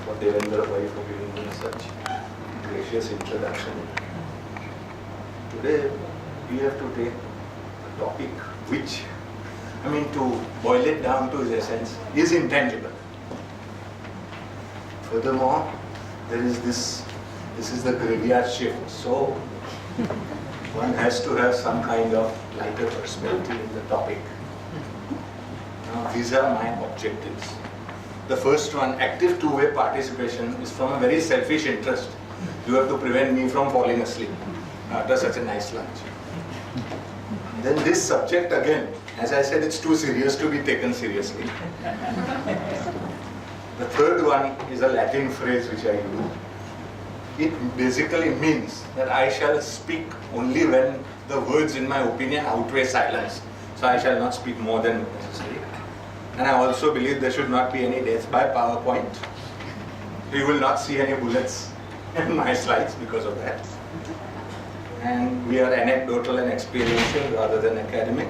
for Devendra Bhai for giving me such gracious introduction. Today we have to take a topic which, to boil it down to its essence, is intangible. Furthermore, there is this is the graveyard shift, so one has to have some kind of lighter perspective in the topic. Now, these are my objectives. The first one, active two-way participation, is from a very selfish interest. You have to prevent me from falling asleep after such a nice lunch. Then this subject again, as I said, it's too serious to be taken seriously. The third one is a Latin phrase which I use. It basically means that I shall speak only when the words in my opinion outweigh silence. So I shall not speak more than necessary. And I also believe there should not be any death by PowerPoint. You will not see any bullets in my slides because of that. And we are anecdotal and experiential rather than academic.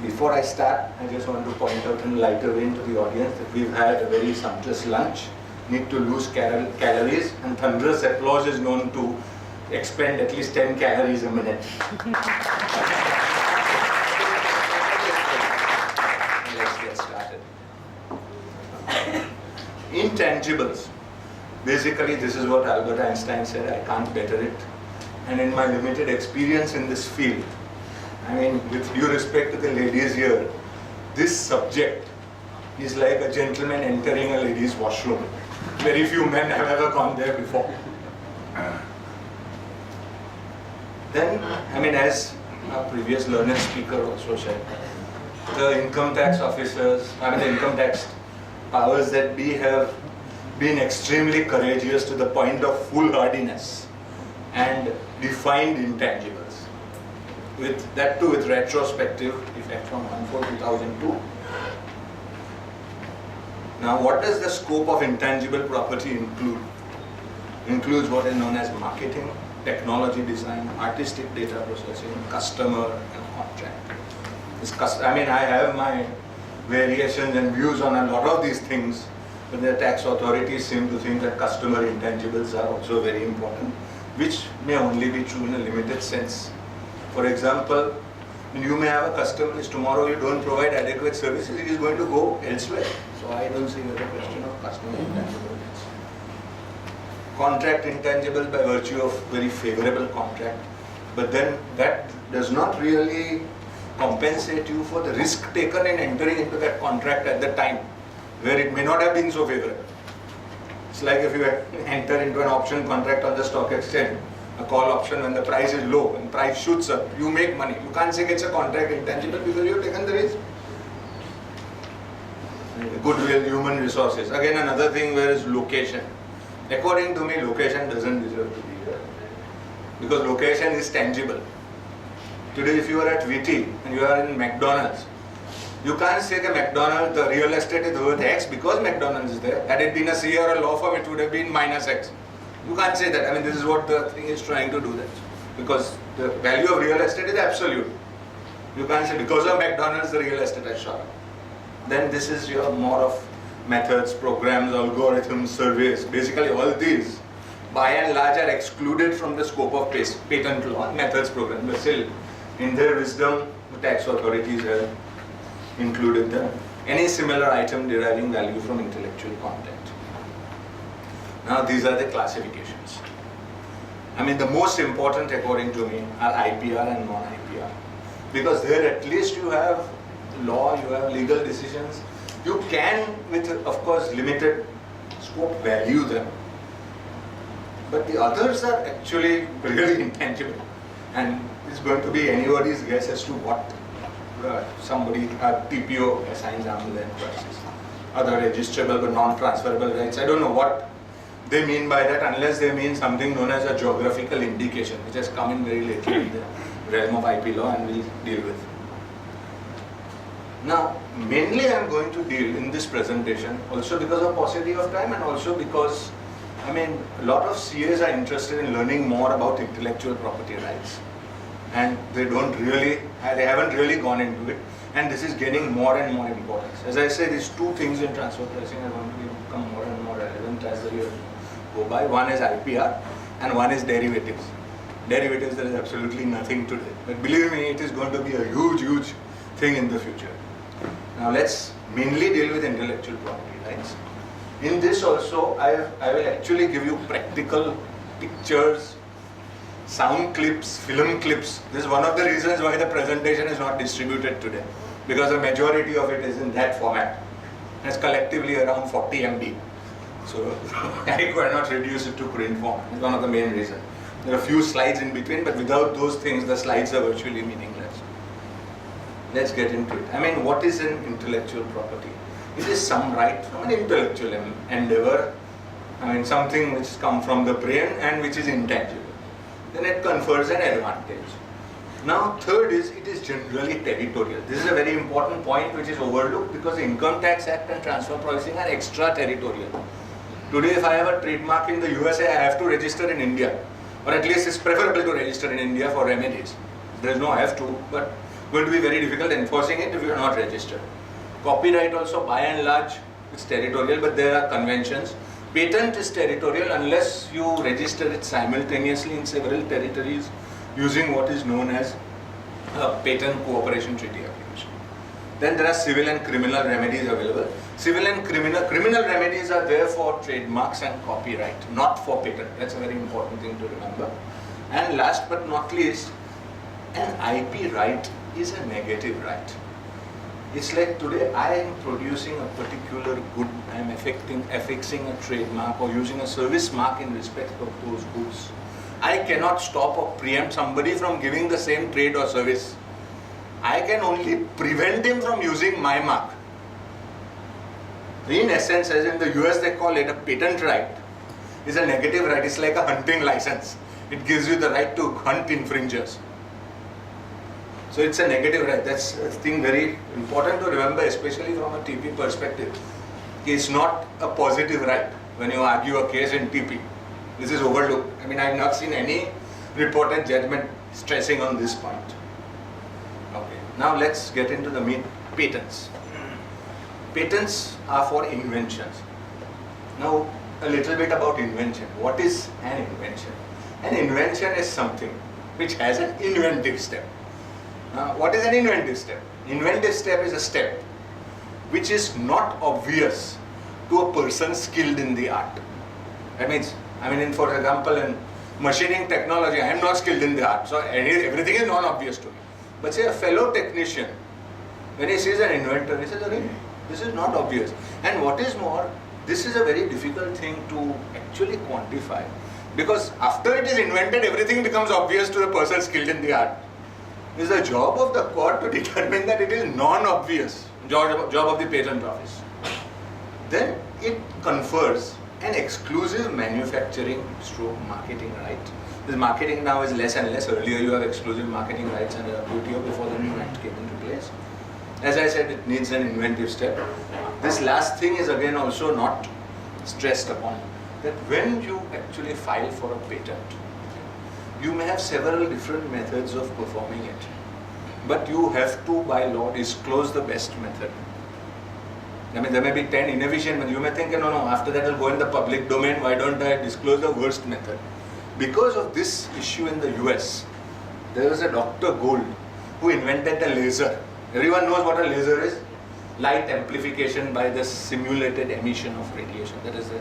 Before I start, I just want to point out in a lighter vein to the audience that we've had a very sumptuous lunch. Need to lose calories, and thunderous applause is known to expend at least 10 calories a minute. Let's get started. Intangibles. Basically, this is what Albert Einstein said, I can't better it. And in my limited experience in this field, with due respect to the ladies here, this subject is like a gentleman entering a lady's washroom. Very few men have ever gone there before. Then, as our previous learned speaker also said, the income tax officers, the income tax powers that be have been extremely courageous to the point of foolhardiness and defined intangibles. With that too with retrospective effect from 1/4/2002. Now, what does the scope of intangible property include? Includes what is known as marketing, technology design, artistic data processing, customer and contract. I have my variations and views on a lot of these things, but the tax authorities seem to think that customer intangibles are also very important, which may only be true in a limited sense. For example, you may have a customer, is tomorrow you don't provide adequate services, he is going to go elsewhere. So I don't see the question of customer intangibles. Contract intangible by virtue of very favorable contract, but then that does not really compensate you for the risk taken in entering into that contract at the time, where it may not have been so favorable. It's like if you enter into an option contract on the stock exchange, a call option, when the price is low and price shoots up, you make money. You can't say it's a contract intangible because you have taken the risk. Goodwill, human resources. Again, another thing where is location. According to me, location doesn't deserve to be here, because location is tangible. Today, if you are at VT and you are in McDonald's, you can't say that McDonald's, the real estate is worth X because McDonald's is there. Had it been a CA or a law firm, it would have been minus X. You can't say that. This is what the thing is trying to do that. Because the value of real estate is absolute. You can't say because of McDonald's the real estate has shot up. Then this is your more of methods, programs, algorithms, surveys. Basically all these by and large are excluded from the scope of patent law, methods, program. But still, in their wisdom, the tax authorities have included them. Any similar item deriving value from intellectual content. Now these are the classifications. The most important according to me are IPR and non-IPR. Because there at least you have law, you have legal decisions. You can, with of course limited scope, value them. But the others are actually really intangible. And it's going to be anybody's guess as to what somebody, TPO assigns arm's length prices. Other registrable but non-transferable rights. I don't know what they mean by that, unless they mean something known as a geographical indication, which has come in very lately in the realm of IP law and we'll deal with. Now, mainly I am going to deal in this presentation, also because of paucity of time and also because, a lot of CAs are interested in learning more about intellectual property rights. And they haven't really gone into it. And this is gaining more and more importance. As I say, these two things in transfer pricing are going to become more and more relevant as the years go by. One is IPR and one is derivatives. Derivatives, there is absolutely nothing today. But believe me, it is going to be a huge, huge thing in the future. Now let's mainly deal with intellectual property rights. In this also, I will actually give you practical pictures, sound clips, film clips. This is one of the reasons why the presentation is not distributed today, because the majority of it is in that format. It's collectively around 40 MB. So I could not reduce it to print form. It's one of the main reasons. There are a few slides in between, but without those things, the slides are virtually meaningless. Let's get into it. I mean, what is an intellectual property? It is some right from an intellectual endeavor. I mean, something which comes from the brain and which is intangible. Then it confers an advantage. Now, third is, it is generally territorial. This is a very important point which is overlooked because the Income Tax Act and transfer pricing are extraterritorial. Today, if I have a trademark in the USA, I have to register in India. Or at least it's preferable to register in India for remedies. There is no have to, but going to be very difficult enforcing it if you are not registered. Copyright also, by and large, it's territorial, but there are conventions. Patent is territorial unless you register it simultaneously in several territories using what is known as a patent cooperation treaty application. Then there are civil and criminal remedies available. Civil and criminal remedies are there for trademarks and copyright, not for patent. That's a very important thing to remember. And last but not least, an IP right is a negative right. It's like today I am producing a particular good, I am affixing a trademark or using a service mark in respect of those goods. I cannot stop or preempt somebody from giving the same trade or service. I can only prevent him from using my mark. In essence, as in the US they call it a patent right, is a negative right. It's like a hunting license. It gives you the right to hunt infringers. So it's a negative right. That's a thing very important to remember, especially from a TP perspective. It's not a positive right when you argue a case in TP. This is overlooked. I mean, I have not seen any reported judgment stressing on this point. Okay. Now let's get into the meat. Patents. Patents are for inventions. Now, a little bit about invention. What is an invention? An invention is something which has an inventive step. What is an inventive step? Inventive step is a step which is not obvious to a person skilled in the art. That means, for example, in machining technology, I am not skilled in the art, so everything is non-obvious to me. But say a fellow technician, when he sees an inventor, he says, this is not obvious. And what is more, this is a very difficult thing to actually quantify, because after it is invented, everything becomes obvious to the person skilled in the art. It is the job of the court to determine that it is non-obvious, job of the patent office. Then it confers an exclusive manufacturing stroke marketing right. This marketing now is less and less. Earlier you have exclusive marketing rights under WTO before the new act came into place. As I said, it needs an inventive step. This last thing is again also not stressed upon, that when you actually file for a patent, you may have several different methods of performing it, but you have to, by law, disclose the best method. I mean, there may be 10 inefficient methods. You may think, no, after that it will go in the public domain, why don't I disclose the worst method? Because of this issue in the US, there was a Dr. Gould who invented a laser. Everyone knows what a laser is. Light amplification by the simulated emission of radiation. That is the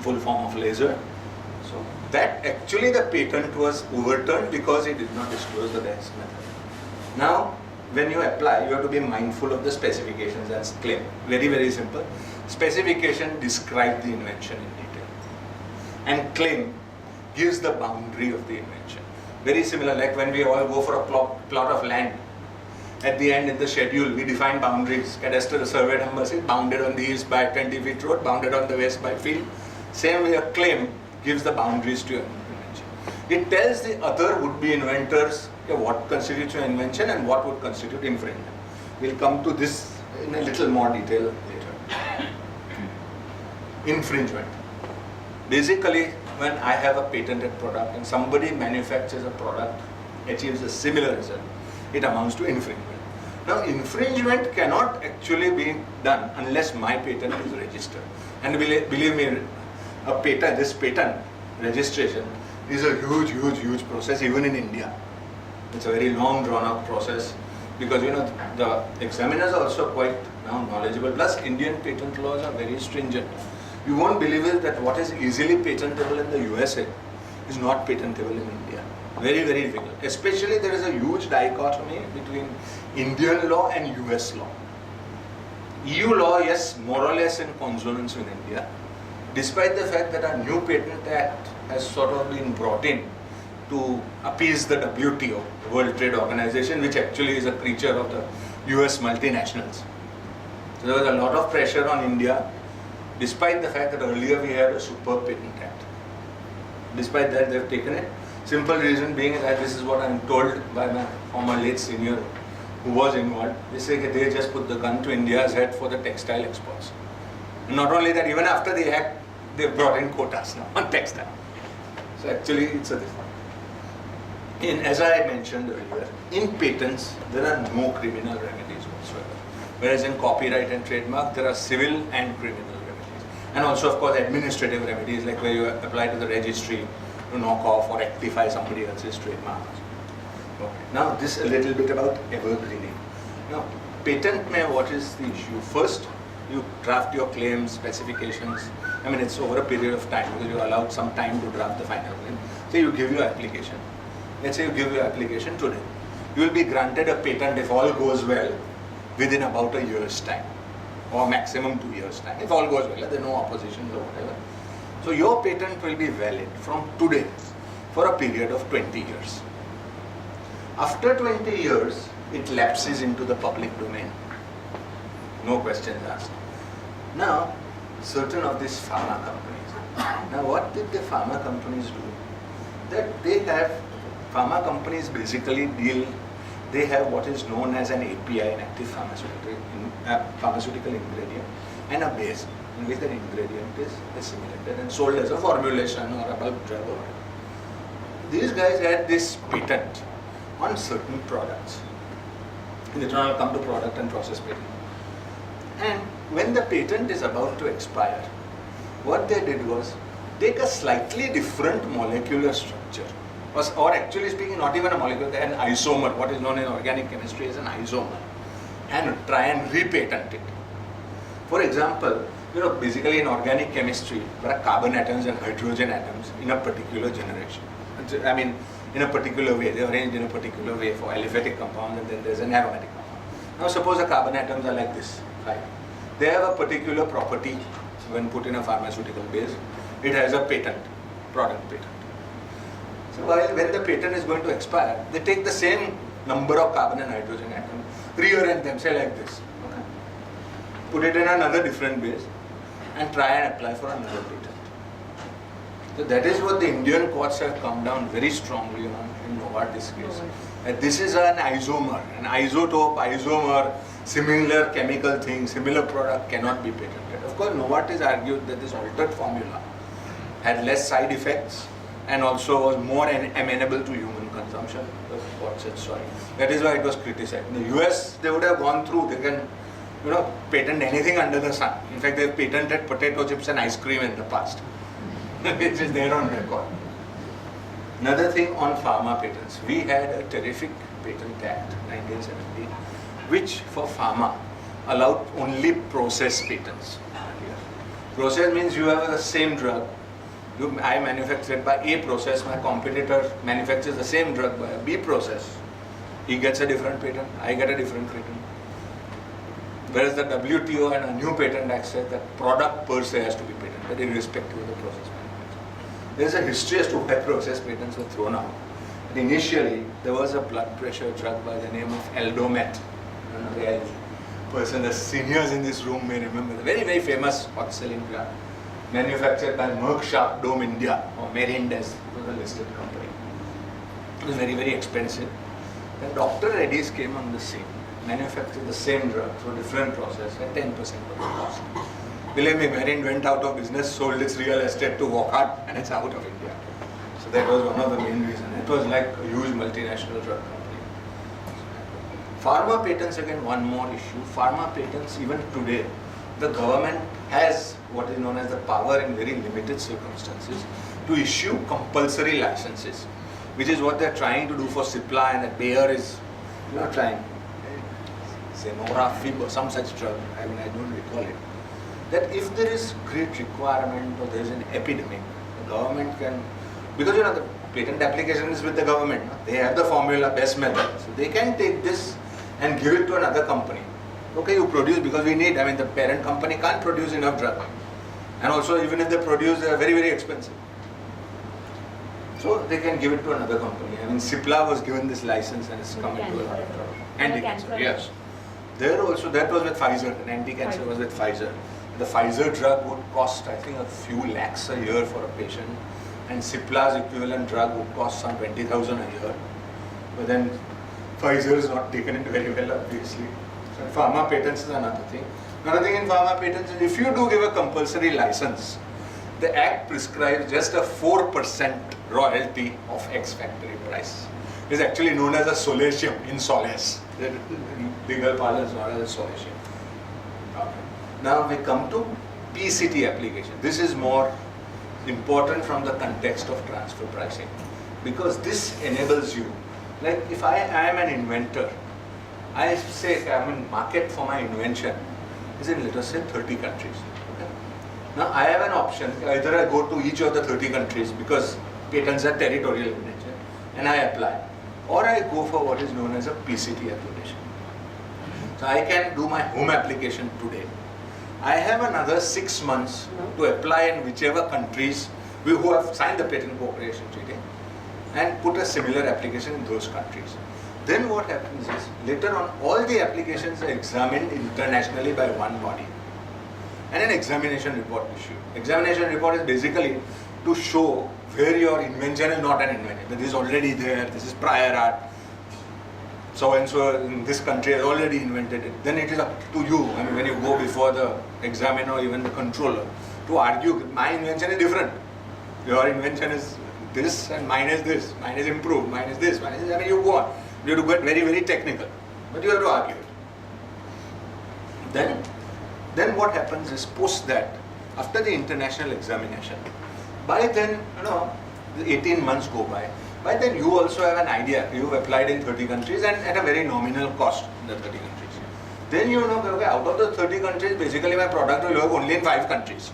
full form of laser. So that actually the patent was overturned because it did not disclose the best method. Now, when you apply, you have to be mindful of the specifications and claim. Very, very simple. Specification describes the invention in detail, and claim gives the boundary of the invention. Very similar, like when we all go for a plot of land. At the end in the schedule, we define boundaries. Cadastral survey number says bounded on the east by 20 feet road, bounded on the west by field. Same way, a claim gives the boundaries to your invention. It tells the other would-be inventors what constitutes your invention and what would constitute infringement. We'll come to this in a little more detail later. Infringement. Basically, when I have a patented product and somebody manufactures a product, achieves a similar result, it amounts to infringement. Now, infringement cannot actually be done unless my patent is registered. And believe me, this patent registration is a huge process even in India. It's a very long drawn out process because the examiners are also quite now knowledgeable. Plus, Indian patent laws are very stringent. You won't believe it that what is easily patentable in the USA is not patentable in India. Very difficult. Especially there is a huge dichotomy between Indian law and US law. EU law, yes, more or less in consonance with India, despite the fact that our new Patent Act has sort of been brought in to appease the WTO, World Trade Organization, which actually is a creature of the US multinationals. So there was a lot of pressure on India, despite the fact that earlier we had a superb Patent Act. Despite that, they've taken it. Simple reason being that this is what I'm told by my former late senior who was involved. They say that they just put the gun to India's head for the textile exports. And not only that, even after the act, they've brought in quotas now on textile. So actually, it's a different. As I mentioned earlier, in patents, there are no criminal remedies whatsoever. Whereas in copyright and trademark, there are civil and criminal remedies. And also, of course, administrative remedies, like where you apply to the registry to knock off or rectify somebody else's trademark. Okay. Now, this a little bit about evergreening. Now, patent mein, what is the issue? First, you draft your claims, specifications. I mean, it's over a period of time because you're allowed some time to draft the final claim. So you give your application. Let's say you give your application today. You will be granted a patent if all goes well within about a year's time or maximum 2 years' time. If all goes well, there are no oppositions or whatever. So your patent will be valid from today for a period of 20 years. After 20 years, it lapses into the public domain. No questions asked. Now, certain of these pharma companies. Now, what did the pharma companies do? That they have, pharma companies basically they have what is known as an API, an active pharmaceutical ingredient, and a base, in which that ingredient is assimilated and sold as a formulation or a bulk drug or whatever. These guys had this patent on certain products. Later on I'll come to product and process patent. And when the patent is about to expire, what they did was take a slightly different molecular structure, or actually speaking, not even a molecule, an isomer, what is known in organic chemistry as an isomer, and try and repatent it. For example, basically in organic chemistry, there are carbon atoms and hydrogen atoms in a particular generation. I mean, in a particular way, they are arranged in a particular way for aliphatic compounds, and then there's an aromatic compound. Now suppose the carbon atoms are like this, right? They have a particular property when put in a pharmaceutical base. It has a patent, product patent. So when the patent is going to expire, they take the same number of carbon and hydrogen atoms, rearrange them, say like this, okay? Put it in another different base, and try and apply for another patent. So that is what the Indian courts have come down very strongly on in Novartis case. That this is an isomer, an isotope, isomer, similar chemical thing, similar product cannot be patented. Of course, Novartis argued that this altered formula had less side effects and also was more amenable to human consumption. The court said sorry. That is why it was criticized. In the US, they would have gone through, they can patent anything under the sun. In fact, they've patented potato chips and ice cream in the past, which is there on record. Another thing on pharma patents, we had a terrific Patent Act, 1970, which for pharma allowed only process patents. Process means you have the same drug. I manufacture it by A process, my competitor manufactures the same drug by a B process. He gets a different patent, I get a different patent. Whereas the WTO and a new Patent Act said that product per se has to be patented irrespective of the process manufactured. There is a history as to why process patents were thrown out. But initially, there was a blood pressure drug by the name of Eldomet. The seniors in this room may remember, the very famous hot selling drug, manufactured by Merck Sharp Dome India, or Merindes, it was a listed company. It was very expensive. Then Dr. Reddy's came on the scene, manufactured the same drug through a different process at 10% of the cost. Believe me, Merin went out of business, sold its real estate to Wockhardt, and it's out of India. So that was one of the main reasons. It was like a huge multinational drug company. Pharma patents, again, one more issue. Pharma patents, even today, the government has what is known as the power in very limited circumstances to issue compulsory licenses, which is what they're trying to do for Cipla, and Bayer is trying. Zenora, Fib, or some such drug, I don't recall it. That if there is great requirement or there is an epidemic, the government can, because the patent application is with the government, they have the formula, best method, so they can take this and give it to another company. Okay, you produce because we need, the parent company can't produce enough drug. And also, even if they produce, they are very, very expensive. So they can give it to another company. Cipla was given this license and it's come into a lot of trouble. Anti-cancer, yes. There also, that was with Pfizer, and anti-cancer was with Pfizer. The Pfizer drug would cost, I think, a few lakhs a year for a patient, and Cipla's equivalent drug would cost some 20,000 a year. But then Pfizer is not taken it very well, obviously. So pharma patents is another thing. Another thing in pharma patents is if you do give a compulsory license, the Act prescribes just a 4% royalty of X factory price. It's actually known as a solatium in solace. The legal parlance is known as a solatium. Okay. Now we come to PCT application. This is more important from the context of transfer pricing, because this enables you, like if I am an inventor, I say market for my invention is in, let us say, 30 countries. Okay? Now I have an option, either I go to each of the 30 countries because patents are territorial in nature and I apply, or I go for what is known as a PCT application. So I can do my home application today. I have another 6 months to apply in whichever countries who have signed the patent cooperation treaty and put a similar application in those countries. Then what happens is, later on, all the applications are examined internationally by one body and an examination report issued. Examination report is basically to show where your invention is not an invention. This is already there, this is prior art, so and so in this country has already invented it. Then it is up to you, when you go before the examiner or even the controller, to argue my invention is different. Your invention is this and mine is this, mine is improved, mine is this, mine is this. You go on. You have to get very, very technical, but you have to argue it. Then what happens is, post that, after the international examination, by then, the 18 months go by. By then you also have an idea. You've applied in 30 countries and at a very nominal cost in the 30 countries. Then you know, okay, out of the 30 countries, basically my product will work only in 5 countries.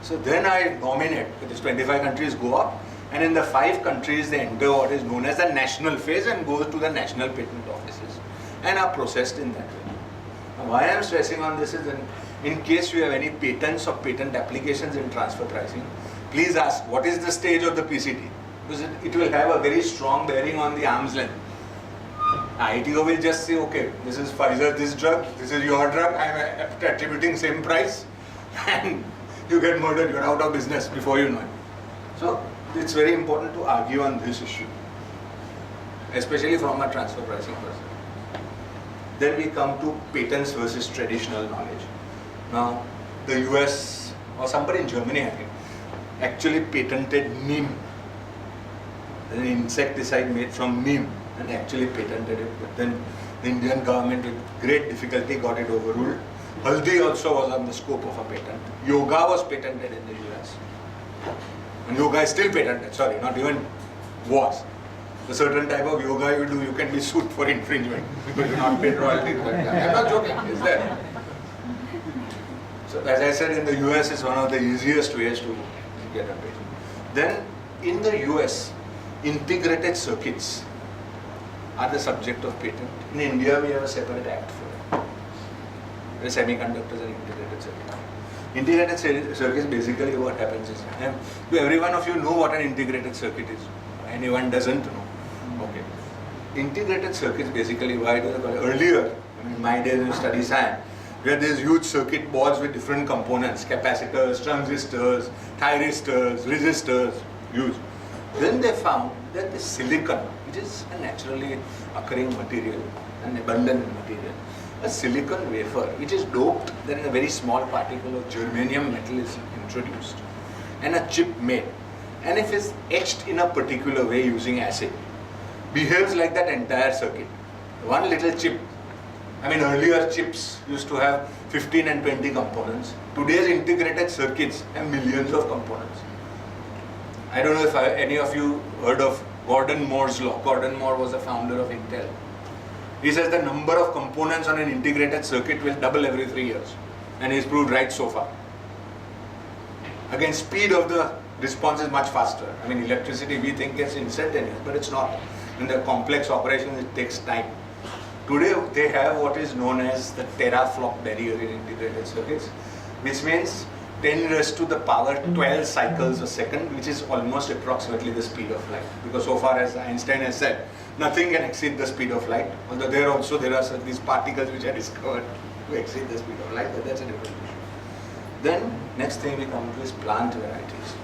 So then I nominate, because 25 countries go up, and in the 5 countries they enter what is known as the national phase and goes to the national patent offices and are processed in that way. Now, why I am stressing on this is, in case you have any patents or patent applications in transfer pricing, please ask what is the stage of the PCT, because it will have a very strong bearing on the arm's length. ITO will just say, okay, this is Pfizer, this drug, this is your drug, I am attributing same price, and you get murdered, you are out of business before you know it. So it's very important to argue on this issue, especially from a transfer pricing perspective. Then we come to patents versus traditional knowledge. Now, the US or somebody in Germany, I think, actually patented neem, an insecticide made from neem, and actually patented it. But then the Indian government, with great difficulty, got it overruled. Haldi also was on the scope of a patent. Yoga was patented in the US. And yoga is still patented, sorry, not even was. A certain type of yoga you do, you can be sued for infringement because you're not paid royalties. I'm not joking, it's there. So as I said, in the US it's one of the easiest ways to get a patent. Then in the US, integrated circuits are the subject of patent. In India we have a separate act for it. The semiconductors and integrated circuits. Integrated circuits, basically what happens is, every one of you know what an integrated circuit is. Anyone doesn't know. Okay. Integrated circuits, basically, why do they call it? Earlier, in my days in study science, we had these huge circuit boards with different components, capacitors, transistors, thyristors, resistors, used. Then they found that the silicon, which is a naturally occurring material, an abundant material, a silicon wafer which is doped, then a very small particle of germanium metal is introduced and a chip made, and if it's etched in a particular way using acid, behaves like that entire circuit. One little chip. I mean, earlier chips used to have 15 and 20 components. Today's integrated circuits have millions of components. I don't know if any of you heard of Gordon Moore's law. Gordon Moore was the founder of Intel. He says the number of components on an integrated circuit will double every 3 years. And he's proved right so far. Again, speed of the response is much faster. I mean, electricity we think is instantaneous, but it's not. In the complex operations, it takes time. Today, they have what is known as the teraflop barrier in integrated circuits, which means 10 raised to the power 12 cycles a second, which is almost approximately the speed of light. Because so far as Einstein has said, nothing can exceed the speed of light. Although there are these particles which are discovered to exceed the speed of light, but that's a different issue. Then, next thing we come to is plant varieties.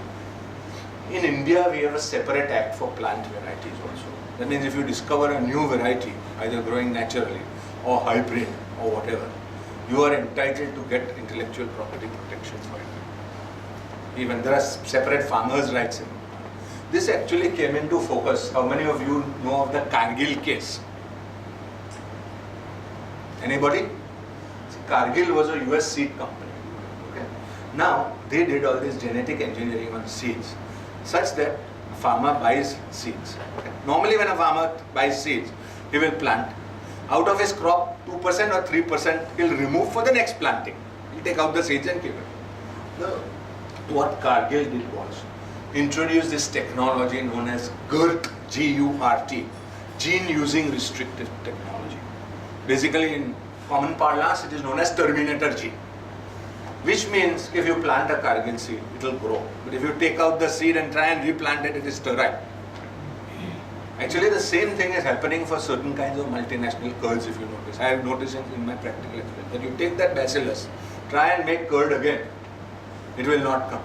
In India, we have a separate act for plant varieties also. That means if you discover a new variety, either growing naturally or hybrid or whatever, you are entitled to get intellectual property protection for it. Even there are separate farmers' rights in it. This actually came into focus. How many of you know of the Cargill case? Anybody? See, Cargill was a US seed company. Okay. Now, they did all this genetic engineering on seeds, such that a farmer buys seeds. Okay. Normally when a farmer buys seeds, he will plant. Out of his crop, 2% or 3% he'll remove for the next planting. He'll take out the seeds and keep it. Now, what Cargill did was introduce this technology known as GURT, G-U-R-T, gene using restrictive technology. Basically, in common parlance, it is known as terminator gene. Which means if you plant a Cargill seed, it will grow. But if you take out the seed and try and replant it, it is sterile. Actually, the same thing is happening for certain kinds of multinational curds, if you notice. I have noticed in my practical experience that you take that bacillus, try and make curd again, it will not come.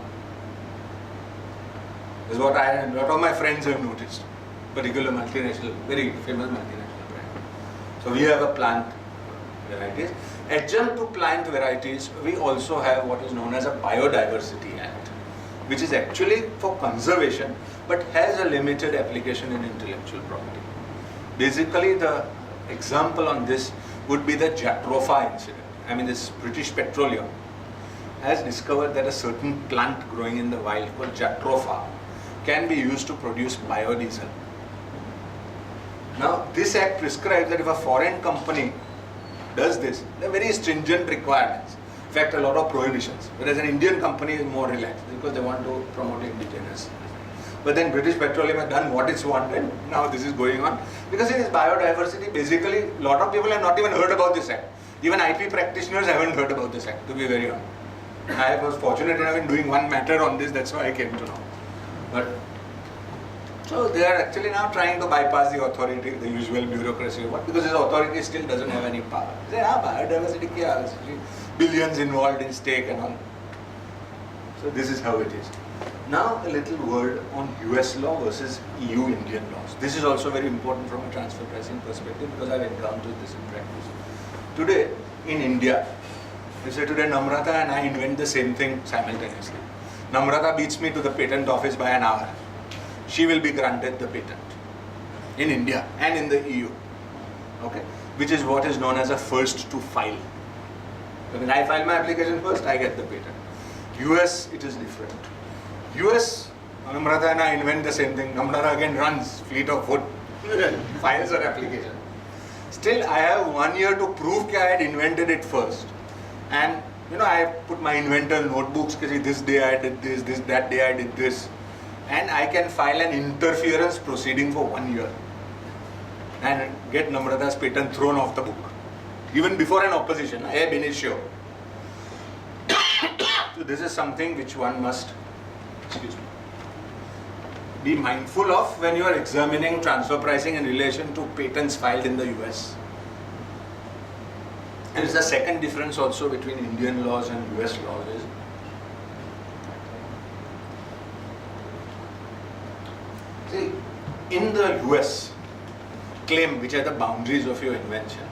This is what a lot of my friends have noticed. Particular multinational, very famous multinational brand. So we have a plant varieties. Adjunct to plant varieties, we also have what is known as a Biodiversity Act, which is actually for conservation, but has a limited application in intellectual property. Basically, the example on this would be the Jatropha incident. I mean, this British Petroleum has discovered that a certain plant growing in the wild called Jatropha can be used to produce biodiesel. Now, this act prescribes that if a foreign company does this, there are very stringent requirements. In fact, a lot of prohibitions. Whereas an Indian company is more relaxed because they want to promote indigenous. But then British Petroleum has done what it's wanted. Now this is going on. Because it is biodiversity, basically, a lot of people have not even heard about this act. Even IP practitioners haven't heard about this act, to be very honest. I was fortunate enough in doing one matter on this, that's why I came to know. But so they are actually now trying to bypass the authority, the usual bureaucracy, because this authority still doesn't have any power. They say, biodiversity kya hai? Billions involved in stake and all. So this is how it is. Now a little word on US law versus EU Indian laws. This is also very important from a transfer pricing perspective because I've encountered this in practice. Today in India, you say today Namrata and I invent the same thing simultaneously. Namrata beats me to the patent office by an hour. She will be granted the patent in India and in the EU, okay, which is what is known as a first to file. So when I file my application first, I get the patent. US, it is different. US, Namrata and I invent the same thing. Namrata again runs fleet of foot, files her application. Still, I have 1 year to prove that I had invented it first. And I put my inventor notebooks, this day I did this, that day I did this. And I can file an interference proceeding for 1 year and get Namrata's patent thrown off the book. Even before an opposition, ab initio. So this is something which one must, be mindful of when you are examining transfer pricing in relation to patents filed in the US. And it's the second difference also between Indian laws and US laws is in the US, claim which are the boundaries of your invention,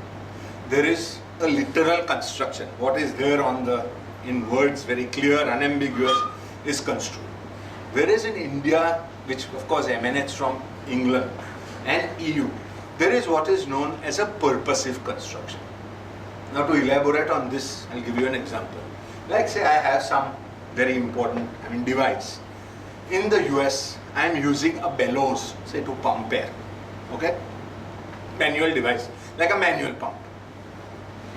there is a literal construction. What is there in words, very clear, unambiguous, is construed. Whereas in India, which of course emanates from England and EU, there is what is known as a purposive construction. Now to elaborate on this, I'll give you an example. Like say I have some very important device. In the US, I am using a bellows, say to pump air. Okay? Manual device, like a manual pump.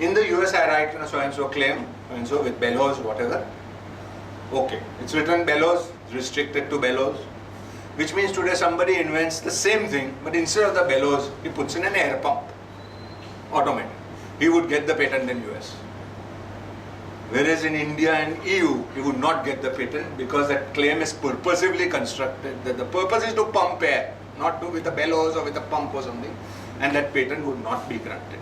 In the US, I write so and so claim, so and so with bellows, whatever. Okay, it's written bellows, restricted to bellows, which means today somebody invents the same thing, but instead of the bellows, he puts in an air pump, automatic. He would get the patent in US. Whereas in India and EU, he would not get the patent because that claim is purposively constructed, that the purpose is to pump air, not to with a bellows or with a pump or something, and that patent would not be granted.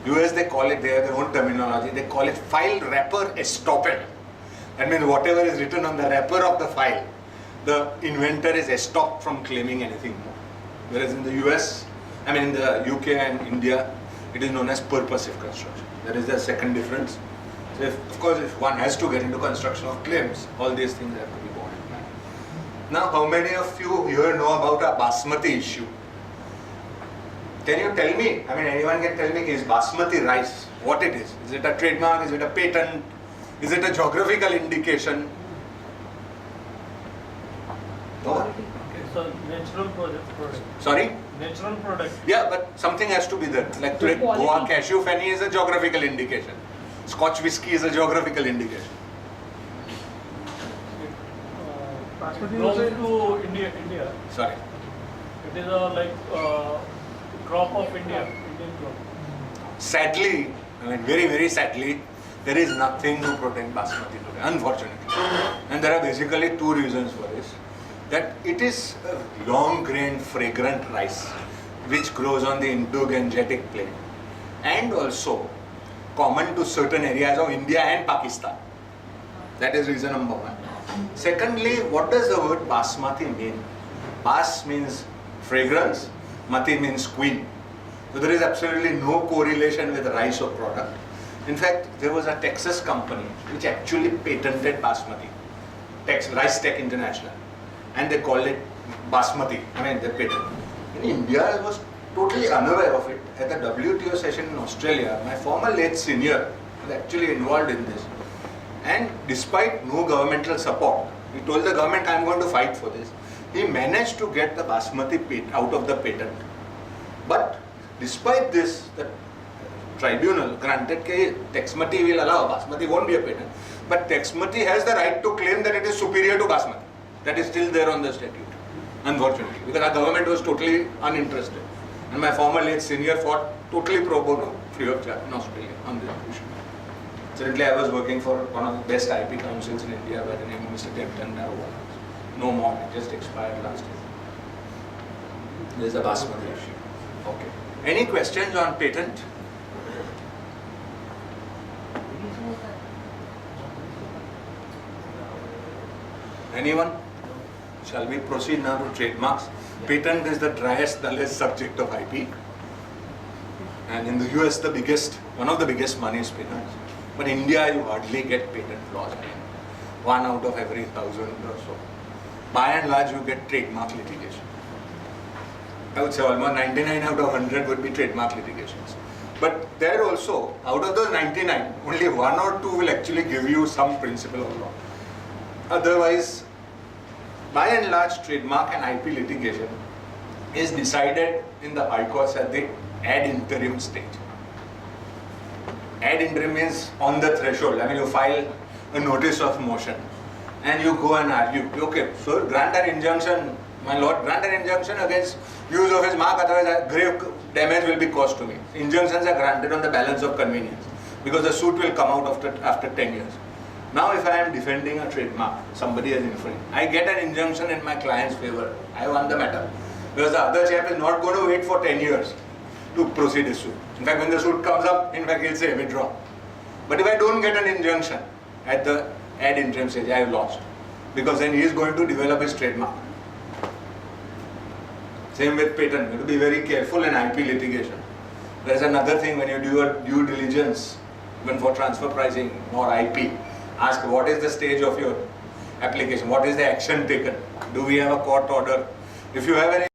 US, they call it, they have their own terminology, they call it file wrapper estoppel. That means whatever is written on the wrapper of the file, the inventor is estopped from claiming anything more. Whereas in the US, in the UK and India, it is known as purposive construction. That is the second difference. So of course, if one has to get into construction of claims, all these things have to be borne in mind. Now, how many of you here know about a basmati issue? Can you tell me, anyone can tell me, is basmati rice, what it is? Is it a trademark, is it a patent, is it a geographical indication? No? It's a natural product. Sorry? Natural product. Yeah, but something has to be there. Like today, Goa cashew fanny is a geographical indication. Scotch whiskey is a geographical indication. Belongs to India. Sorry. It is a crop of India, Indian crop. Sadly, very, very sadly, there is nothing to protect basmati today, unfortunately. And there are basically two reasons for this. That it is a long-grained, fragrant rice which grows on the Indo-Gangetic plain, and also common to certain areas of India and Pakistan. That is reason number one. Secondly, what does the word basmati mean? Bas means fragrance, mati means queen. So there is absolutely no correlation with rice or product. In fact, there was a Texas company which actually patented basmati, Rice Tech International, and they called it basmati. They patented. In India, I was totally unaware of it. At the WTO session in Australia, my former late senior was actually involved in this. And despite no governmental support, he told the government, I'm going to fight for this. He managed to get the basmati out of the patent. But despite this, the tribunal granted that Texmati will allow, basmati won't be a patent. But Texmati has the right to claim that it is superior to basmati. That is still there on the statute, unfortunately, because our government was totally uninterested. And my former late senior fought totally pro bono, free of charge in Australia on this issue. Certainly, I was working for one of the best IP councils in India by the name of Mr. Debton Narwal. No more, it just expired last year. There is a basmati issue. Okay. Any questions on patent? Anyone? Shall we proceed now to trademarks? Patent is the driest, dullest subject of IP. And in the US, one of the biggest money is patents. But in India, you hardly get patent laws. 1 out of every 1,000 or so. By and large, you get trademark litigation. I would say almost 99 out of 100 would be trademark litigations. But there also, out of those 99, only 1 or 2 will actually give you some principle of law. Otherwise, by and large, trademark and IP litigation is decided in the high courts at the ad interim stage. Ad interim is on the threshold. You file a notice of motion and you go and argue. Okay, so grant an injunction, my lord, grant an injunction against use of his mark, otherwise grave damage will be caused to me. Injunctions are granted on the balance of convenience because the suit will come out after 10 years. Now if I am defending a trademark, somebody has infringed, I get an injunction in my client's favor, I won the matter. Because the other chap is not going to wait for 10 years to proceed his suit. In fact, when the suit comes up, in fact, he'll say withdraw. But if I don't get an injunction at the ad interim stage, I have lost. Because then he is going to develop his trademark. Same with patent, you have to be very careful in IP litigation. There is another thing when you do your due diligence, even for transfer pricing or IP, ask what is the stage of your application, what is the action taken, do we have a court order. If you have any